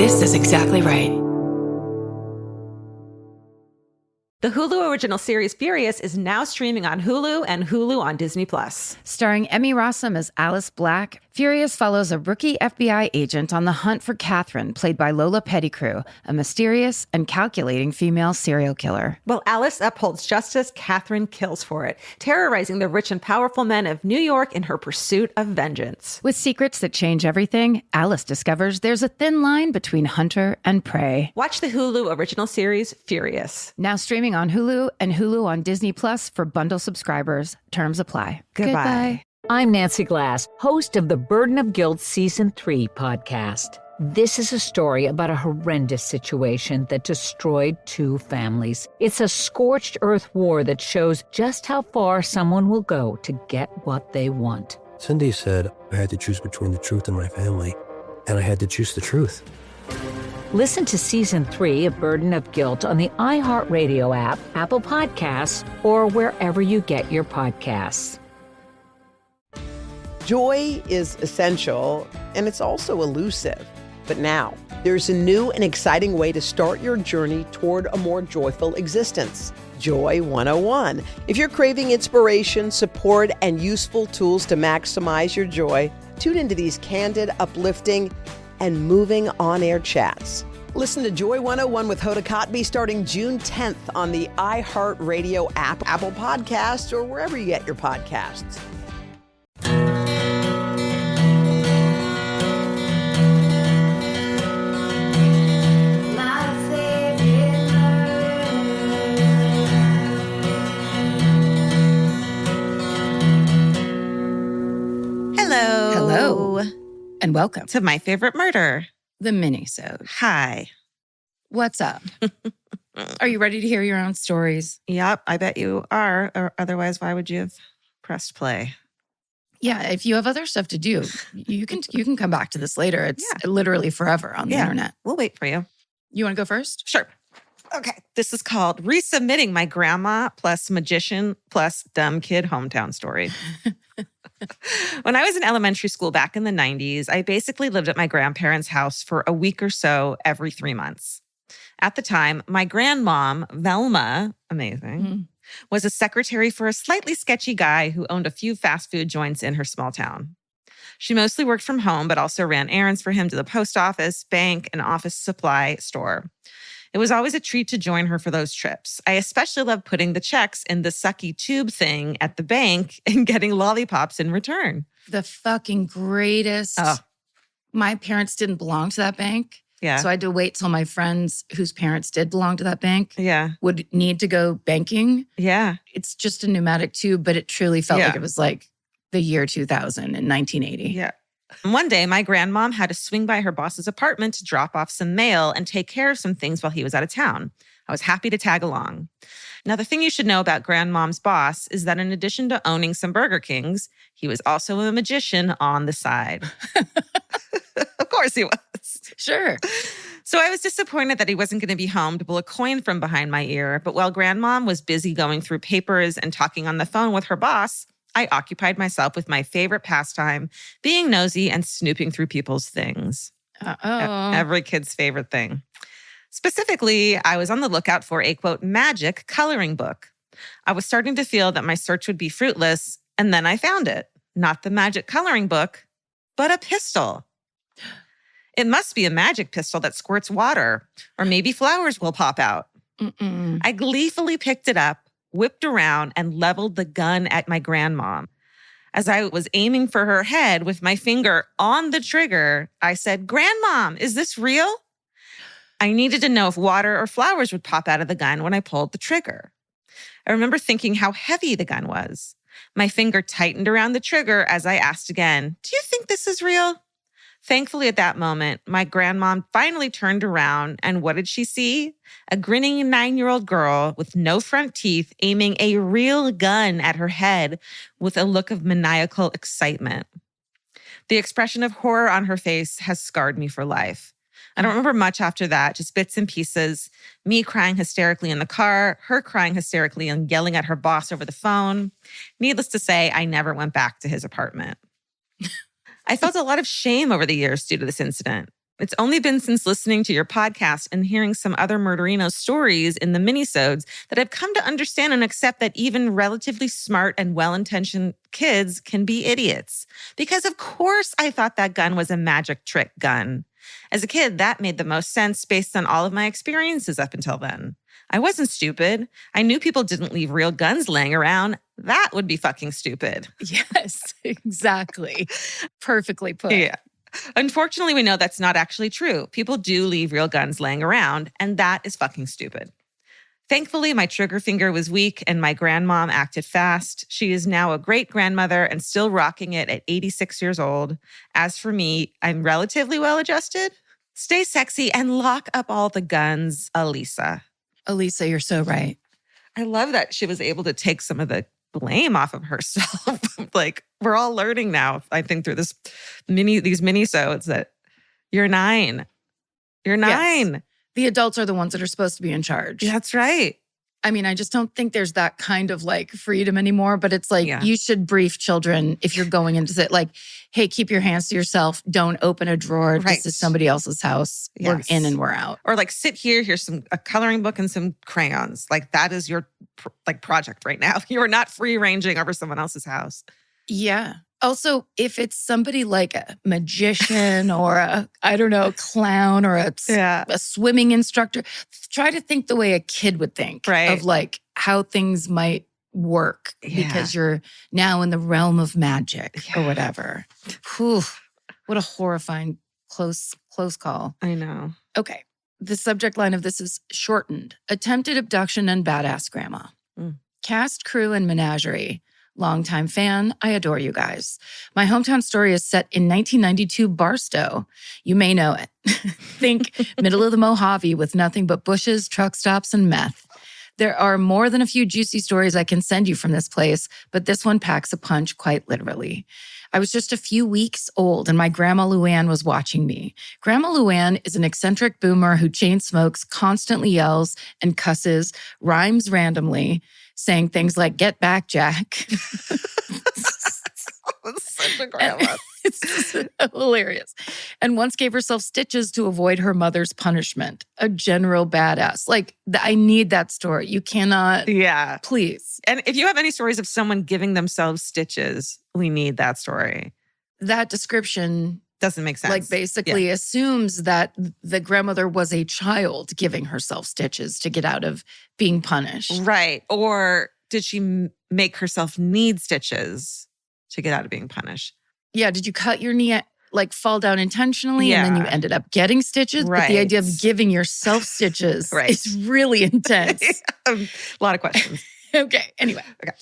This is exactly right. The Hulu original series Furious is now streaming on Hulu and Hulu on Disney+. Starring Emmy Rossum as Alice Black, Furious follows a rookie FBI agent on the hunt for Catherine, played by Lola Pettigrew, a mysterious and calculating female serial killer. While Alice upholds justice, Catherine kills for it, terrorizing the rich and powerful men of New York in her pursuit of vengeance. With secrets that change everything, Alice discovers there's a thin line between hunter and prey. Watch the Hulu original series Furious. Now streaming on Hulu and Hulu on Disney Plus for bundle subscribers. Terms apply. Goodbye. I'm Nancy Glass, host of the Burden of Guilt Season 3 podcast. This is a story about a horrendous situation that destroyed 2 families. It's a scorched earth war that shows just how far someone will go to get what they want. Cindy said I had to choose between the truth and my family, and I had to choose the truth. Listen to Season 3 of Burden of Guilt on the iHeartRadio app, Apple Podcasts, or wherever you get your podcasts. Joy is essential, and it's also elusive. But now, there's a new and exciting way to start your journey toward a more joyful existence. Joy 101. If you're craving inspiration, support, and useful tools to maximize your joy, tune into these candid, uplifting, and moving on-air chats. Listen to Joy 101 with Hoda Kotb starting June 10th on the iHeartRadio app, Apple Podcasts, or wherever you get your podcasts. Hello. And welcome To my favorite murder. the Minisode. Hi. What's up? Are you ready to hear your own stories? Yep, I bet you are. Or otherwise, why would you have pressed play? Yeah, if you have other stuff to do, you can come back to this later. It's literally forever on the internet. We'll wait for you. You want to go first? Sure. Okay. This is called Resubmitting My Grandma plus Magician plus Dumb Kid Hometown Story. When I was in elementary school back in the 90s, I basically lived at my grandparents' house for a week or so every 3 months. At the time, my grandmom, Velma, amazing, was a secretary for a slightly sketchy guy who owned a few fast food joints in her small town. She mostly worked from home, but also ran errands for him to the post office, bank, and office supply store. It was always a treat to join her for those trips. I especially loved putting the checks in the sucky tube thing at the bank and getting lollipops in return. The fucking greatest. Oh. My parents didn't belong to that bank. Yeah. So I had to wait till my friends whose parents did belong to that bank Yeah. would need to go banking. Yeah. It's just a pneumatic tube, but it truly felt Yeah. like it was like the year 2000 in 1980. Yeah. One day, my grandmom had to swing by her boss's apartment to drop off some mail and take care of some things while he was out of town. I was happy to tag along. Now, the thing you should know about grandmom's boss is that in addition to owning some Burger Kings, he was also a magician on the side. Of course he was. Sure. So I was disappointed that he wasn't going to be home to pull a coin from behind my ear. But while grandmom was busy going through papers and talking on the phone with her boss, I occupied myself with my favorite pastime, being nosy and snooping through people's things. Uh-oh. Every kid's favorite thing. Specifically, I was on the lookout for a, quote, magic coloring book. I was starting to feel that my search would be fruitless, and then I found it. Not the magic coloring book, but a pistol. It must be a magic pistol that squirts water, or maybe flowers will pop out. Mm-mm. I gleefully picked it up, whipped around, and leveled the gun at my grandmom. As I was aiming for her head with my finger on the trigger, I said, "Grandmom, is this real?" I needed to know if water or flowers would pop out of the gun when I pulled the trigger. I remember thinking how heavy the gun was. My finger tightened around the trigger as I asked again, "Do you think this is real?" Thankfully, at that moment, my grandmom finally turned around, and what did she see? A grinning 9-year-old girl with no front teeth aiming a real gun at her head with a look of maniacal excitement. The expression of horror on her face has scarred me for life. I don't remember much after that, just bits and pieces. Me crying hysterically in the car, her crying hysterically and yelling at her boss over the phone. Needless to say, I never went back to his apartment. I felt a lot of shame over the years due to this incident. It's only been since listening to your podcast and hearing some other murderino stories in the minisodes that I've come to understand and accept that even relatively smart and well-intentioned kids can be idiots. Because of course I thought that gun was a magic trick gun. As a kid, that made the most sense based on all of my experiences up until then. I wasn't stupid. I knew people didn't leave real guns laying around. That would be fucking stupid. Yes, exactly. Perfectly put. Yeah. Unfortunately, we know that's not actually true. People do leave real guns laying around, and that is fucking stupid. Thankfully, my trigger finger was weak and my grandmom acted fast. She is now a great grandmother and still rocking it at 86 years old. As for me, I'm relatively well adjusted. Stay sexy and lock up all the guns, Elisa. Elisa, you're so right. I love that she was able to take some of the blame off of herself. Like, we're all learning now, I think, through these minisodes that you're 9. You're 9. Yes. The adults are the ones that are supposed to be in charge. That's right. I mean, I just don't think there's that kind of like freedom anymore, but it's like you should brief children if you're going into it, like, hey, keep your hands to yourself. Don't open a drawer. Right. This is somebody else's house. Yes. We're in and we're out. Or like, sit here, here's a coloring book and some crayons. Like, that is your project right now. You are not free ranging over someone else's house. Yeah. Also, if it's somebody like a magician or a, I don't know, clown or a swimming instructor, try to think the way a kid would think of like how things might work because you're now in the realm of magic or whatever. Whew, what a horrifying close call. I know. Okay. The subject line of this is shortened. Attempted abduction and badass grandma. Cast, crew, and menagerie. Longtime fan, I adore you guys. My hometown story is set in 1992 Barstow. You may know it. Think middle of the Mojave with nothing but bushes, truck stops, and meth. There are more than a few juicy stories I can send you from this place, but this one packs a punch quite literally. I was just a few weeks old and my grandma Luann was watching me. Grandma Luann is an eccentric boomer who chain smokes, constantly yells and cusses, rhymes randomly, saying things like, get back, Jack. Such a grandma. It's just hilarious. And once gave herself stitches to avoid her mother's punishment. A general badass. Like, I need that story. You cannot. Yeah. Please. And if you have any stories of someone giving themselves stitches, we need that story. That description doesn't make sense. Like, basically assumes that the grandmother was a child giving herself stitches to get out of being punished. Right. Or did she make herself need stitches to get out of being punished? Yeah. Did you cut your knee, like fall down intentionally and then you ended up getting stitches? Right. But the idea of giving yourself stitches is really intense. A lot of questions. Okay. Anyway. Okay.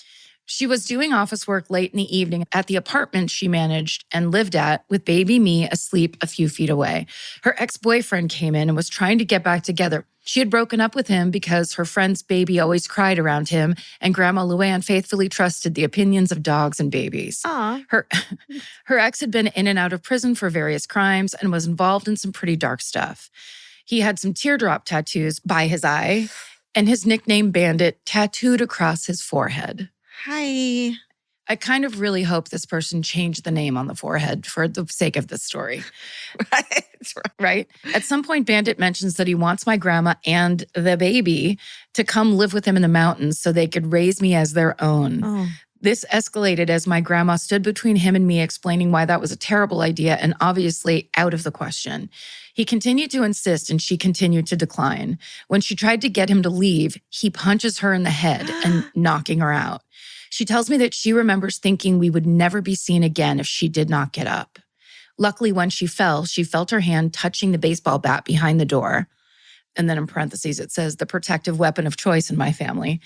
She was doing office work late in the evening at the apartment she managed and lived at with baby me asleep a few feet away. Her ex-boyfriend came in and was trying to get back together. She had broken up with him because her friend's baby always cried around him, and Grandma Luann faithfully trusted the opinions of dogs and babies. Aww. Her ex had been in and out of prison for various crimes and was involved in some pretty dark stuff. He had some teardrop tattoos by his eye and his nickname Bandit tattooed across his forehead. Hi. I kind of really hope this person changed the name on the forehead for the sake of this story. Right? At some point, Bandit mentions that he wants my grandma and the baby to come live with him in the mountains so they could raise me as their own. Oh. This escalated as my grandma stood between him and me, explaining why that was a terrible idea and obviously out of the question. He continued to insist and she continued to decline. When she tried to get him to leave, he punches her in the head and knocking her out. She tells me that she remembers thinking we would never be seen again if she did not get up. Luckily, when she felt her hand touching the baseball bat behind the door. And then in parentheses, it says, the protective weapon of choice in my family.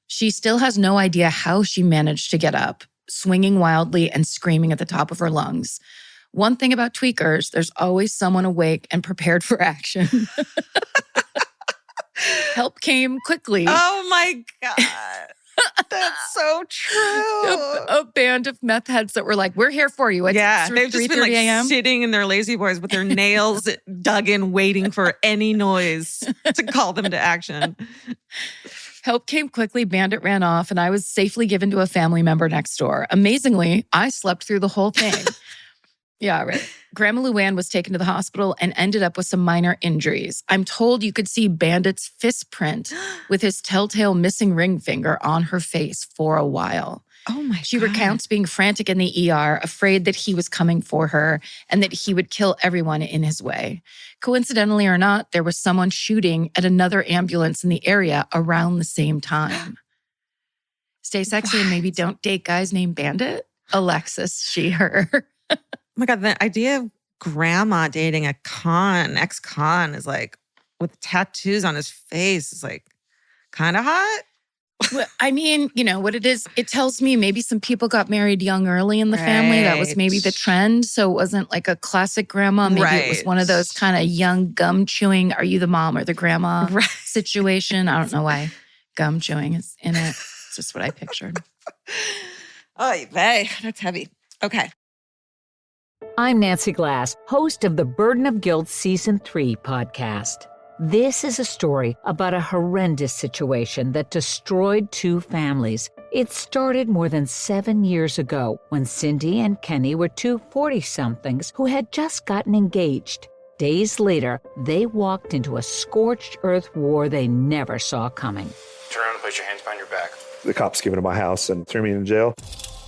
She still has no idea how she managed to get up, swinging wildly and screaming at the top of her lungs. One thing about tweakers, there's always someone awake and prepared for action. Help came quickly. Oh my God. That's so true. A band of meth heads that were like, we're here for you. They've just been like sitting in their lazy boys with their nails dug in, waiting for any noise to call them to action. Help came quickly, Bandit ran off, and I was safely given to a family member next door. Amazingly, I slept through the whole thing. Yeah, right. Grandma Luann was taken to the hospital and ended up with some minor injuries. I'm told you could see Bandit's fist print with his telltale missing ring finger on her face for a while. Oh my She God. recounts being frantic in the ER, afraid that he was coming for her and that he would kill everyone in his way. Coincidentally or not, there was someone shooting at another ambulance in the area around the same time. Stay sexy and maybe don't date guys named Bandit. Alexis, she, her. Oh my God, the idea of grandma dating a ex-con is like, with tattoos on his face is like kind of hot. Well, I mean, you know what it is? It tells me maybe some people got married young early in the family. That was maybe the trend. So it wasn't like a classic grandma. Maybe it was one of those kind of young gum chewing, are you the mom or the grandma situation. I don't know why gum chewing is in it. It's just what I pictured. Oh, vey, that's heavy. Okay. I'm Nancy Glass, host of the Burden of Guilt Season 3 podcast. This is a story about a horrendous situation that destroyed two families. It started more than 7 years ago when Cindy and Kenny were two 40-somethings who had just gotten engaged. Days later, they walked into a scorched earth war they never saw coming. Turn around and place your hands behind your back. The cops came into my house and threw me in jail.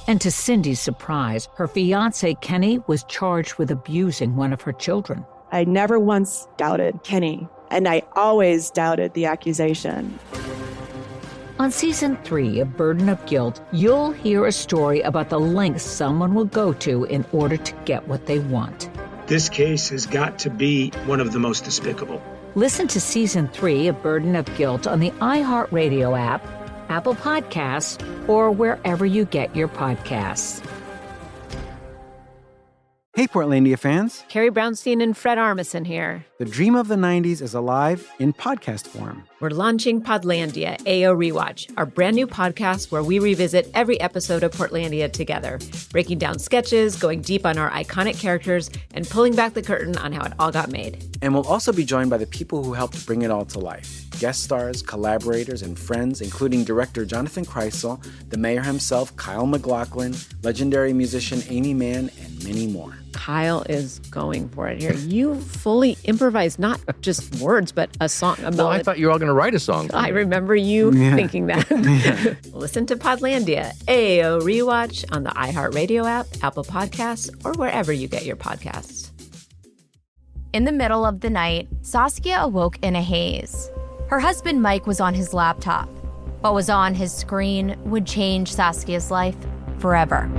And to Cindy's surprise, her fiancé Kenny was charged with abusing one of her children. I never once doubted Kenny, and I always doubted the accusation. On Season 3 of Burden of Guilt, you'll hear a story about the lengths someone will go to in order to get what they want. This case has got to be one of the most despicable. Listen to Season 3 of Burden of Guilt on the iHeartRadio app, Apple Podcasts, or wherever you get your podcasts. Hey, Portlandia fans. Carrie Brownstein and Fred Armisen here. The dream of the 90s is alive in podcast form. We're launching Podlandia AO Rewatch, our brand new podcast where we revisit every episode of Portlandia together, breaking down sketches, going deep on our iconic characters, and pulling back the curtain on how it all got made. And we'll also be joined by the people who helped bring it all to life. Guest stars, collaborators, and friends, including director Jonathan Kreisel, the mayor himself, Kyle MacLachlan, legendary musician Amy Mann, and many more. Kyle is going for it here. You fully improvised not just words, but a song. Well, I thought you were all going to write a song. I remember you thinking that. Listen to Podlandia, AO Rewatch on the iHeartRadio app, Apple Podcasts, or wherever you get your podcasts. In the middle of the night, Saskia awoke in a haze. Her husband Mike was on his laptop. What was on his screen would change Saskia's life forever.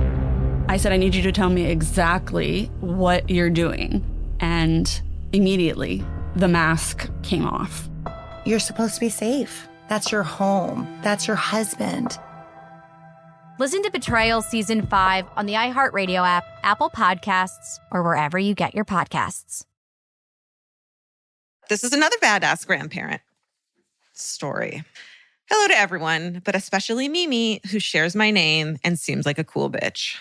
I said, I need you to tell me exactly what you're doing. And immediately, the mask came off. You're supposed to be safe. That's your home. That's your husband. Listen to Betrayal Season 5 on the iHeartRadio app, Apple Podcasts, or wherever you get your podcasts. This is another badass grandparent story. Hello to everyone, but especially Mimi, who shares my name and seems like a cool bitch.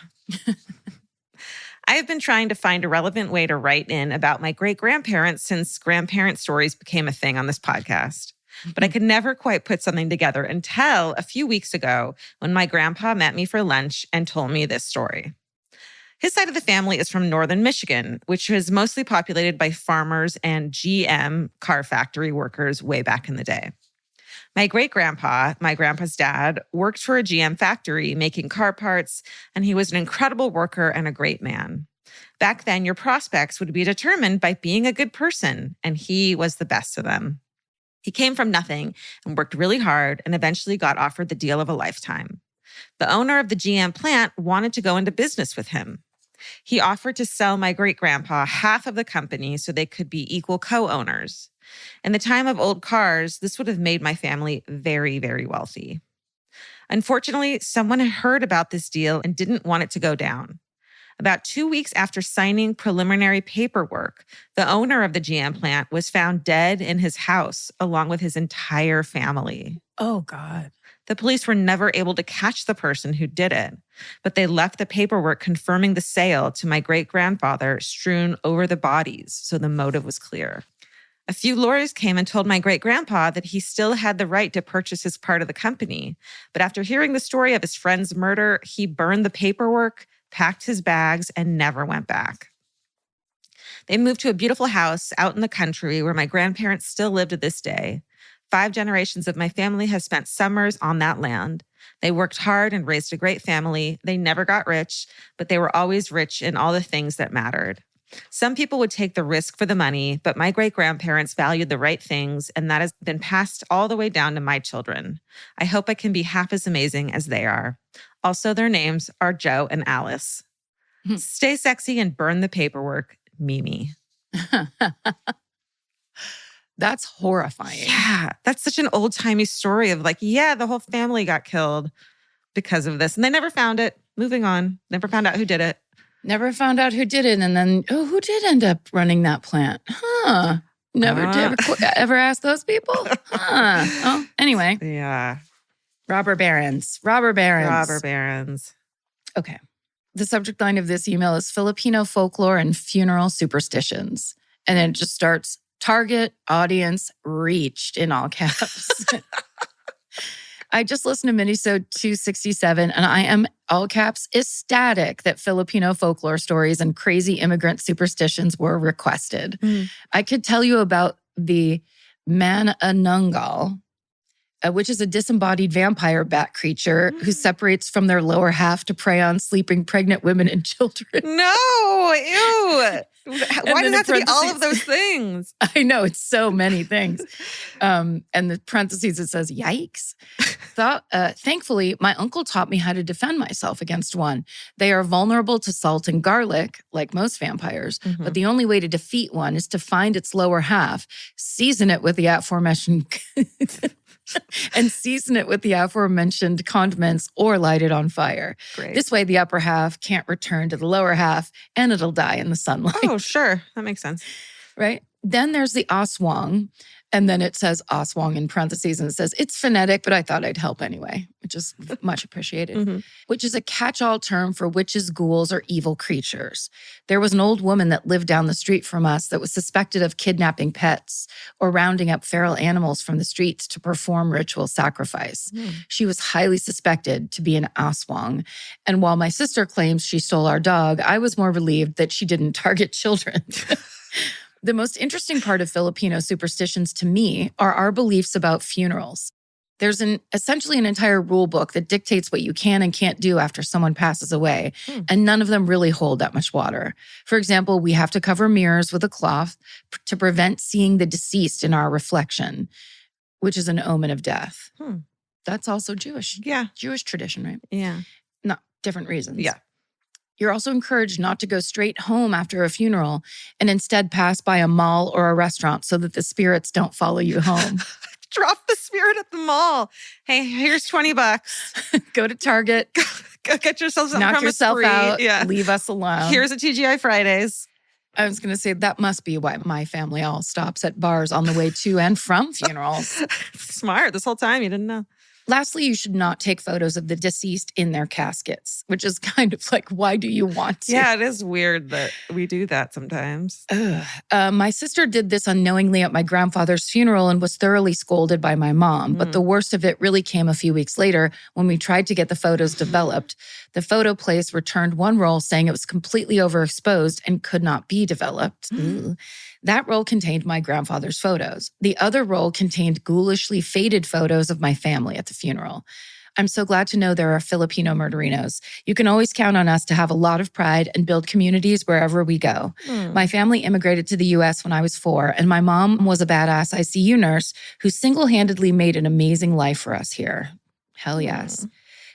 I have been trying to find a relevant way to write in about my great-grandparents since grandparent stories became a thing on this podcast. But I could never quite put something together until a few weeks ago when my grandpa met me for lunch and told me this story. His side of the family is from northern Michigan, which was mostly populated by farmers and GM car factory workers way back in the day. My great-grandpa, my grandpa's dad, worked for a GM factory making car parts, and he was an incredible worker and a great man. Back then, your prospects would be determined by being a good person, and he was the best of them. He came from nothing and worked really hard and eventually got offered the deal of a lifetime. The owner of the GM plant wanted to go into business with him. He offered to sell my great-grandpa half of the company so they could be equal co-owners. In the time of old cars, this would have made my family very, very wealthy. Unfortunately, someone had heard about this deal and didn't want it to go down. About 2 weeks after signing preliminary paperwork, the owner of the GM plant was found dead in his house along with his entire family. Oh, God. The police were never able to catch the person who did it, but they left the paperwork confirming the sale to my great-grandfather strewn over the bodies, so the motive was clear. A few lawyers came and told my great-grandpa that he still had the right to purchase his part of the company. But after hearing the story of his friend's murder, he burned the paperwork, packed his bags, and never went back. They moved to a beautiful house out in the country where my grandparents still live to this day. 5 generations of my family has spent summers on that land. They worked hard and raised a great family. They never got rich, but they were always rich in all the things that mattered. Some people would take the risk for the money, but my great-grandparents valued the right things, and that has been passed all the way down to my children. I hope I can be half as amazing as they are. Also, their names are Joe and Alice. Stay sexy and burn the paperwork, Mimi. That's horrifying. Yeah, that's such an old-timey story of like, yeah, the whole family got killed because of this. And they never found it. Moving on. Never found out who did it. Never found out who did it. And then, who did end up running that plant? Ever ask those people? Oh, anyway. Yeah. Robber barons. Okay. The subject line of this email is Filipino folklore and funeral superstitions. And then it just starts, target audience reached in all caps. I just listened to Minisode 267 and I am, all caps, ecstatic that Filipino folklore stories and crazy immigrant superstitions were requested. I could tell you about the manananggal, which is a disembodied vampire bat creature who separates from their lower half to prey on sleeping pregnant women and children. No, ew. Why does it have to be all of those things? I know, it's so many things. And the parentheses, it says, yikes. Thankfully, my uncle taught me how to defend myself against one. They are vulnerable to salt and garlic, like most vampires, but the only way to defeat one is to find its lower half, season it with the aforementioned... condiments or light it on fire. Great. This way, the upper half can't return to the lower half and it'll die in the sunlight. Oh, sure. That makes sense. Right? Then there's the aswang. And then it says aswang in parentheses and it says, it's phonetic, but I thought I'd help anyway, which is much appreciated, which is a catch-all term for witches, ghouls, or evil creatures. There was an old woman that lived down the street from us that was suspected of kidnapping pets or rounding up feral animals from the streets to perform ritual sacrifice. She was highly suspected to be an aswang. And while my sister claims she stole our dog, I was more relieved that she didn't target children. The most interesting part of Filipino superstitions to me are our beliefs about funerals. There's essentially an entire rule book that dictates what you can and can't do after someone passes away, and none of them really hold that much water. For example, we have to cover mirrors with a cloth to prevent seeing the deceased in our reflection, which is an omen of death. That's also Jewish. Yeah. Jewish tradition, right? Yeah. Not different reasons. Yeah. You're also encouraged not to go straight home after a funeral and instead pass by a mall or a restaurant so that the spirits don't follow you home. Drop the spirit at the mall. Hey, here's $20. Go to Target. Go get yourself something knock from yourself a spree. out. Yeah. Leave us alone. Here's a TGI Fridays. I was going to say that must be why my family all stops at bars on the way to and from funerals. Smart. This whole time you didn't know. Lastly, you should not take photos of the deceased in their caskets, which is kind of like, why do you want to? Yeah, it is weird that we do that sometimes. My sister did this unknowingly at my grandfather's funeral and was thoroughly scolded by my mom. But the worst of it really came a few weeks later when we tried to get the photos developed. The photo place returned one roll saying it was completely overexposed and could not be developed. That roll contained my grandfather's photos. The other roll contained ghoulishly faded photos of my family at the funeral. I'm so glad to know there are Filipino murderinos. You can always count on us to have a lot of pride and build communities wherever we go. My family immigrated to the U.S. when I was 4, and my mom was a badass ICU nurse who single-handedly made an amazing life for us here. Hell yes.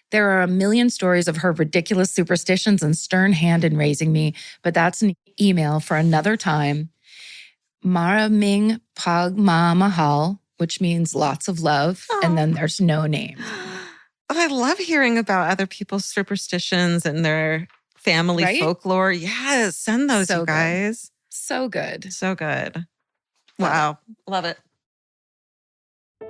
There are a million stories of her ridiculous superstitions and stern hand in raising me, but that's an email for another time. Maraming pagmamahal, which means lots of love, and then there's no name. Oh, I love hearing about other people's superstitions and their family folklore. Yes, send those, you guys. So good. So good. Wow. Love it.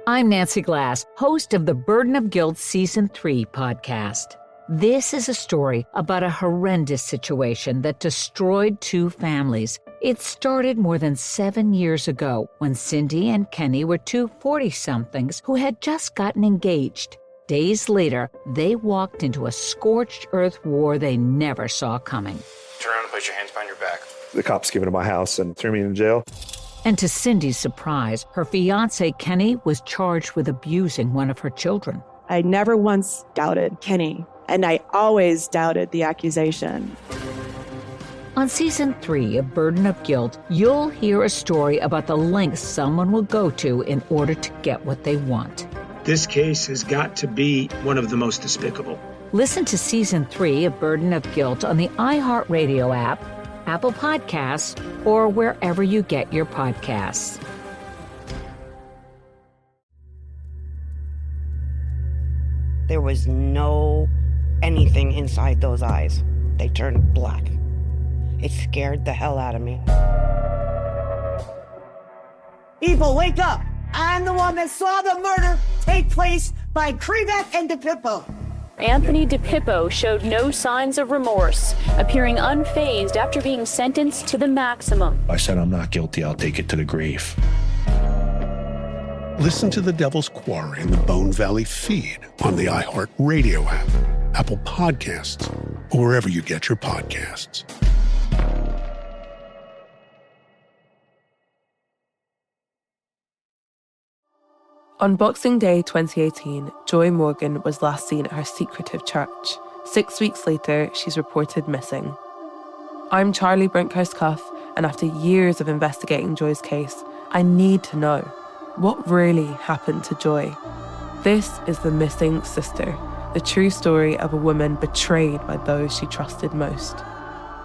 I'm Nancy Glass, host of the Burden of Guilt Season 3 podcast. This is a story about a horrendous situation that destroyed 2 families. It started more than 7 years ago when Cindy and Kenny were 2 40-somethings who had just gotten engaged. Days later, they walked into a scorched earth war they never saw coming. Turn around and place your hands behind your back. The cops came into my house and threw me in jail. And to Cindy's surprise, her fiance, Kenny, was charged with abusing one of her children. I never once doubted Kenny, and I always doubted the accusation. On Season 3 of Burden of Guilt, you'll hear a story about the lengths someone will go to in order to get what they want. This case has got to be one of the most despicable. Listen to Season 3 of Burden of Guilt on the iHeartRadio app, Apple Podcasts, or wherever you get your podcasts. There was no anything inside those eyes. They turned black. It scared the hell out of me. People, wake up! I'm the one that saw the murder take place by Krebeck and DePippo. Anthony DePippo showed no signs of remorse, appearing unfazed after being sentenced to the maximum. I said, I'm not guilty. I'll take it to the grave. Listen to The Devil's Quarry in the Bone Valley feed on the iHeartRadio app, Apple Podcasts, or wherever you get your podcasts. On Boxing Day 2018, Joy Morgan was last seen at her secretive church. 6 weeks later, she's reported missing. I'm Charlie Brinkhurst-Cuff, and after years of investigating Joy's case, I need to know, what really happened to Joy? This is The Missing Sister, the true story of a woman betrayed by those she trusted most.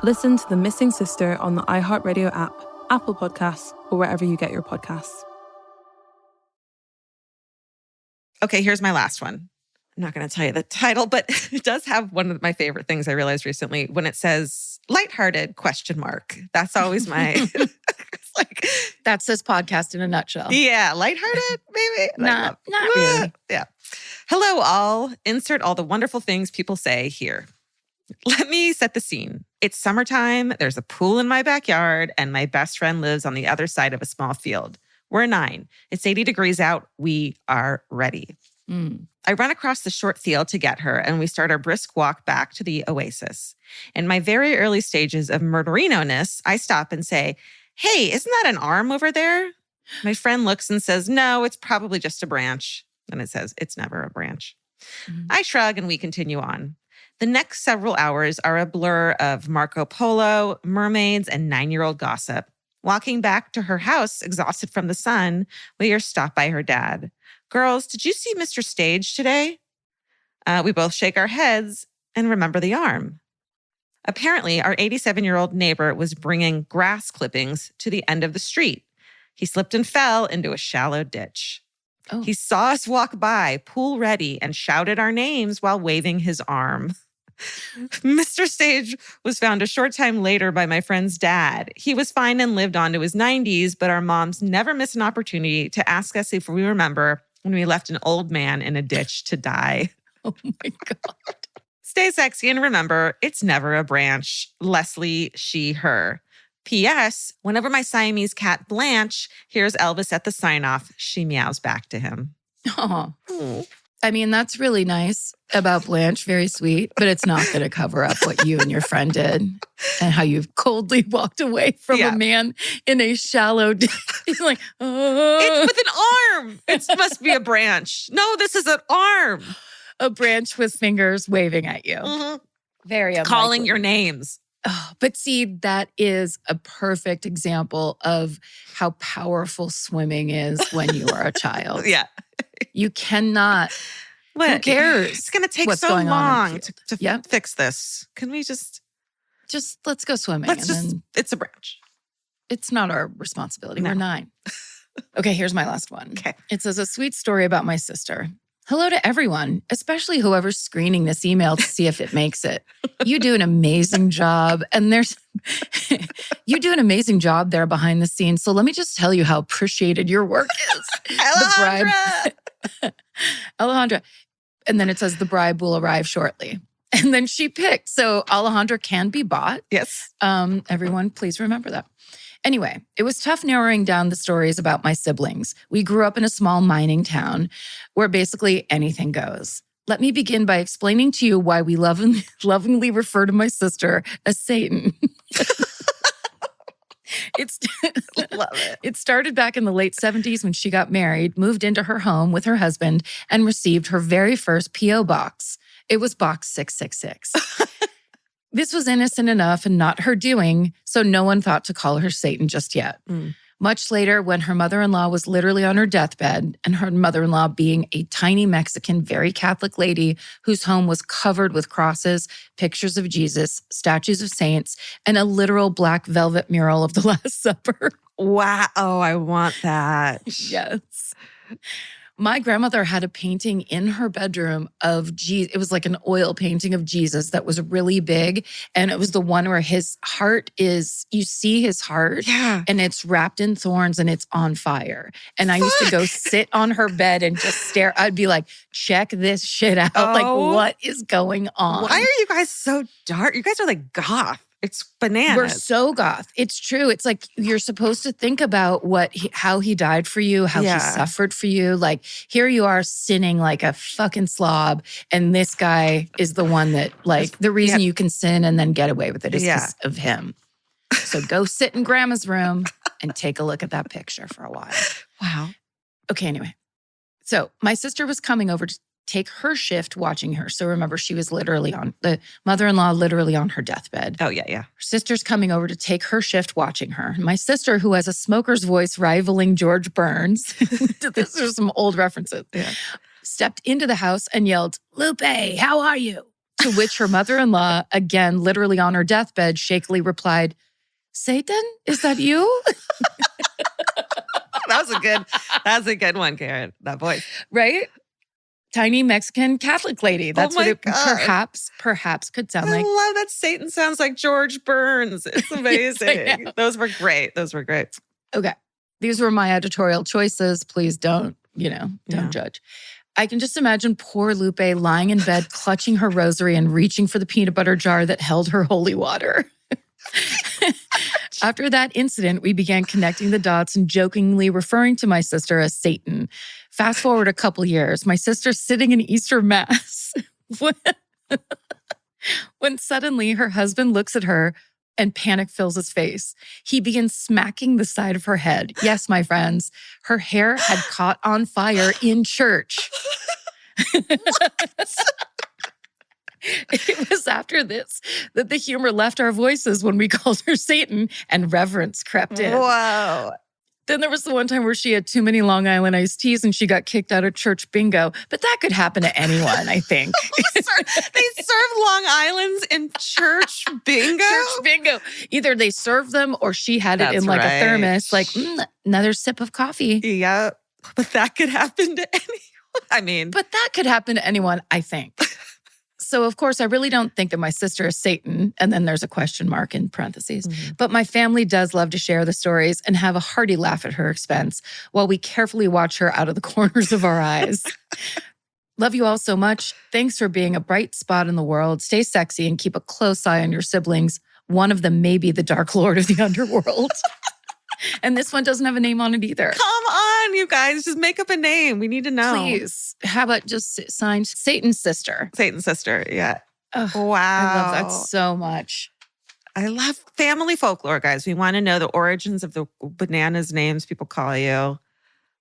Listen to The Missing Sister on the iHeartRadio app, Apple Podcasts, or wherever you get your podcasts. Okay, here's my last one. I'm not going to tell you the title, but it does have one of my favorite things I realized recently when it says lighthearted ? That's always my, it's like, that's this podcast in a nutshell. Yeah, lighthearted, maybe? Not really. Yeah. Hello, all. Insert all the wonderful things people say here. Let me set the scene. It's summertime. There's a pool in my backyard, and my best friend lives on the other side of a small field. We're 9. It's 80 degrees out. We are ready. I run across the short field to get her, and we start our brisk walk back to the oasis. In my very early stages of murderino-ness, I stop and say, "Hey, isn't that an arm over there?" My friend looks and says, "No, it's probably just a branch." And it says, "It's never a branch." I shrug and we continue on. The next several hours are a blur of Marco Polo, mermaids, and 9-year-old gossip. Walking back to her house, exhausted from the sun, we are stopped by her dad. "Girls, did you see Mr. Stage today?" We both shake our heads and remember the arm. Apparently, our 87-year-old neighbor was bringing grass clippings to the end of the street. He slipped and fell into a shallow ditch. Oh. He saw us walk by, pool ready, and shouted our names while waving his arm. Mr. Stage was found a short time later by my friend's dad. He was fine and lived on to his 90s, but our moms never miss an opportunity to ask us if we remember when we left an old man in a ditch to die. Oh my God. Stay sexy and remember, it's never a branch. Leslie, she, her. P.S. Whenever my Siamese cat Blanche hears Elvis at the sign-off, she meows back to him. Oh. I mean, that's really nice about Blanche, very sweet, but it's not going to cover up what you and your friend did and how you've coldly walked away from a man in a shallow ditch. He's like, It's with an arm. It must be a branch. No, this is an arm. A branch with fingers waving at you. Mm-hmm. Very unlikely. Calling your names. Oh, but see, that is a perfect example of how powerful swimming is when you are a child. Yeah. You cannot. Who cares? It's going to take so long to fix this. Can we just let's go swimming? It's a branch. It's not our responsibility. No. We're 9. Okay, here's my last one. Okay. It says a sweet story about my sister. Hello to everyone, especially whoever's screening this email to see if it makes it. You do an amazing job. And you do an amazing job there behind the scenes. So let me just tell you how appreciated your work is. Alejandra. And then it says the bribe will arrive shortly. And then she picked. So Alejandra can be bought. Yes. Everyone, please remember that. Anyway, it was tough narrowing down the stories about my siblings. We grew up in a small mining town where basically anything goes. Let me begin by explaining to you why we lovingly refer to my sister as Satan. Love it. It started back in the late 70s when she got married, moved into her home with her husband, and received her very first P.O. box. It was box 666. This was innocent enough and not her doing, so no one thought to call her Satan just yet. Much later, when her mother-in-law was literally on her deathbed, and her mother-in-law being a tiny Mexican, very Catholic lady whose home was covered with crosses, pictures of Jesus, statues of saints, and a literal black velvet mural of the Last Supper. Wow. Oh, I want that. Yes. My grandmother had a painting in her bedroom of Jesus. It was like an oil painting of Jesus that was really big. And it was the one where his heart is, you see his heart, and it's wrapped in thorns and it's on fire. And I used to go sit on her bed and just stare. I'd be like, check this shit out. Like, what is going on? Why are you guys so dark? You guys are like goth. It's bananas. We're so goth. It's true. It's like you're supposed to think about how he died for you, how he suffered for you. Like, here you are sinning like a fucking slob, and this guy is the one that, like, the reason you can sin and then get away with it is because of him. So go sit in grandma's room and take a look at that picture for a while. Wow. Okay, anyway. So my sister was coming over to take her shift watching her. So remember, she was literally the mother-in-law literally on her deathbed. Oh, yeah. Her sister's coming over to take her shift watching her. My sister, who has a smoker's voice rivaling George Burns, these are some old references, stepped into the house and yelled, "Lupe, how are you?" To which her mother-in-law, again, literally on her deathbed, shakily replied, "Satan, is that you?" That was a good one, Karen. That voice. Right? Tiny Mexican Catholic lady. That's what it perhaps could sound like. I love that. Satan sounds like George Burns. It's amazing. Those were great. Okay. These were my editorial choices. Please don't judge. I can just imagine poor Lupe lying in bed, clutching her rosary and reaching for the peanut butter jar that held her holy water. After that incident, we began connecting the dots and jokingly referring to my sister as Satan. Fast forward a couple years, my sister's sitting in Easter Mass when suddenly her husband looks at her and panic fills his face. He begins smacking the side of her head. Yes, my friends, her hair had caught on fire in church. It was after this that the humor left our voices when we called her Satan and reverence crept in. Whoa. Then there was the one time where she had too many Long Island iced teas and she got kicked out of church bingo. But that could happen to anyone, I think. They serve Long Islands in church bingo? Church bingo. Either they served them or she had it in like a thermos, like another sip of coffee. Yeah, but that could happen to anyone. But that could happen to anyone, I think. So, of course, I really don't think that my sister is Satan, and then there's a question mark in parentheses. But my family does love to share the stories and have a hearty laugh at her expense while we carefully watch her out of the corners of our eyes. Love you all so much. Thanks for being a bright spot in the world. Stay sexy and keep a close eye on your siblings. One of them may be the Dark Lord of the Underworld. And this one doesn't have a name on it either. Come on, you guys. Just make up a name. We need to know. Please. How about just signed Satan's sister? Satan's sister, yeah. Oh, wow. I love that so much. I love family folklore, guys. We want to know the origins of the bananas names people call you,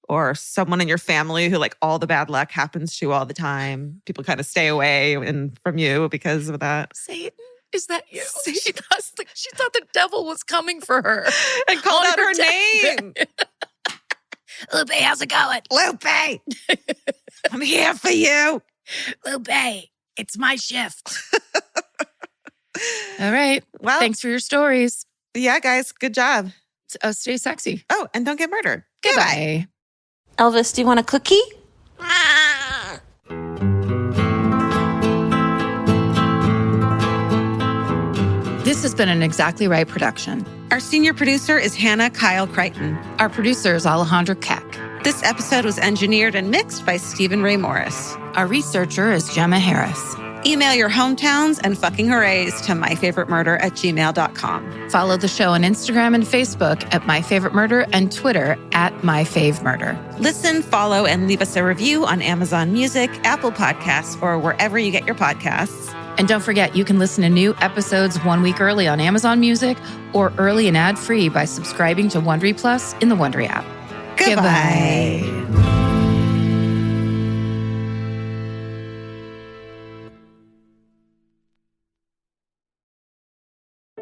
or someone in your family who like all the bad luck happens to all the time. People kind of stay away from you because of that. Satan? Is that you? She thought the devil was coming for her. And called out her name. Lupe, how's it going? Lupe, I'm here for you. Lupe, it's my shift. All right. Well, thanks for your stories. Yeah, guys, good job. Stay sexy. Oh, and don't get murdered. Goodbye. Elvis, do you want a cookie? This has been an Exactly Right production. Our senior producer is Hannah Kyle Crichton. Our producer is Alejandra Keck. This episode was engineered and mixed by Stephen Ray Morris. Our researcher is Gemma Harris. Email your hometowns and fucking hoorays to myfavoritemurder@gmail.com. Follow the show on Instagram and Facebook at myfavoritemurder and Twitter at myfavemurder. Listen, follow, and leave us a review on Amazon Music, Apple Podcasts, or wherever you get your podcasts. And don't forget, you can listen to new episodes 1 week early on Amazon Music or early and ad-free by subscribing to Wondery Plus in the Wondery app. Goodbye.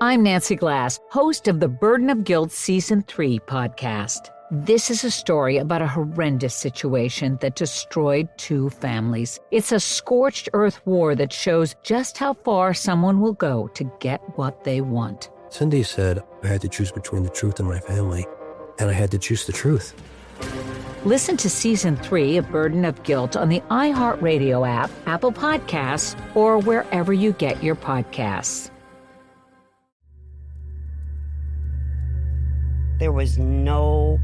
I'm Nancy Glass, host of the Burden of Guilt Season 3 podcast. This is a story about a horrendous situation that destroyed 2 families. It's a scorched earth war that shows just how far someone will go to get what they want. Cindy said I had to choose between the truth and my family, and I had to choose the truth. Listen to Season 3 of Burden of Guilt on the iHeartRadio app, Apple Podcasts, or wherever you get your podcasts. There was no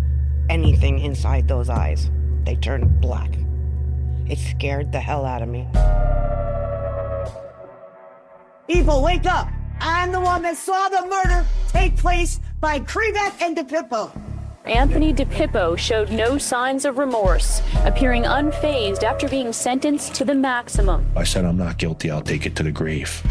anything inside those eyes. They turned black. It scared the hell out of me. People, wake up! I'm the one that saw the murder take place by Krivak and DePippo. Anthony DePippo showed no signs of remorse, appearing unfazed after being sentenced to the maximum. I said I'm not guilty, I'll take it to the grave.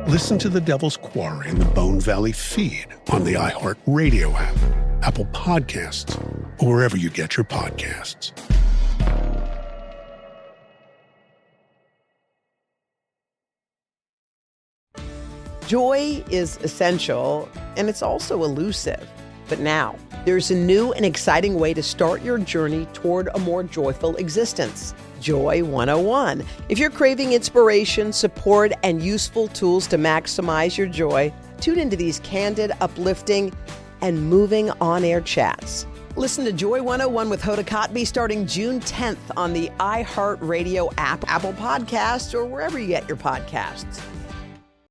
Listen to The Devil's Quarry in the Bone Valley feed on the iHeart Radio app, Apple Podcasts, or wherever you get your podcasts. Joy is essential, and it's also elusive. But now, there's a new and exciting way to start your journey toward a more joyful existence. Joy 101. If you're craving inspiration, support, and useful tools to maximize your joy, tune into these candid, uplifting, and moving on-air chats. Listen to Joy 101 with Hoda Kotb starting June 10th on the iHeartRadio app, Apple Podcasts, or wherever you get your podcasts.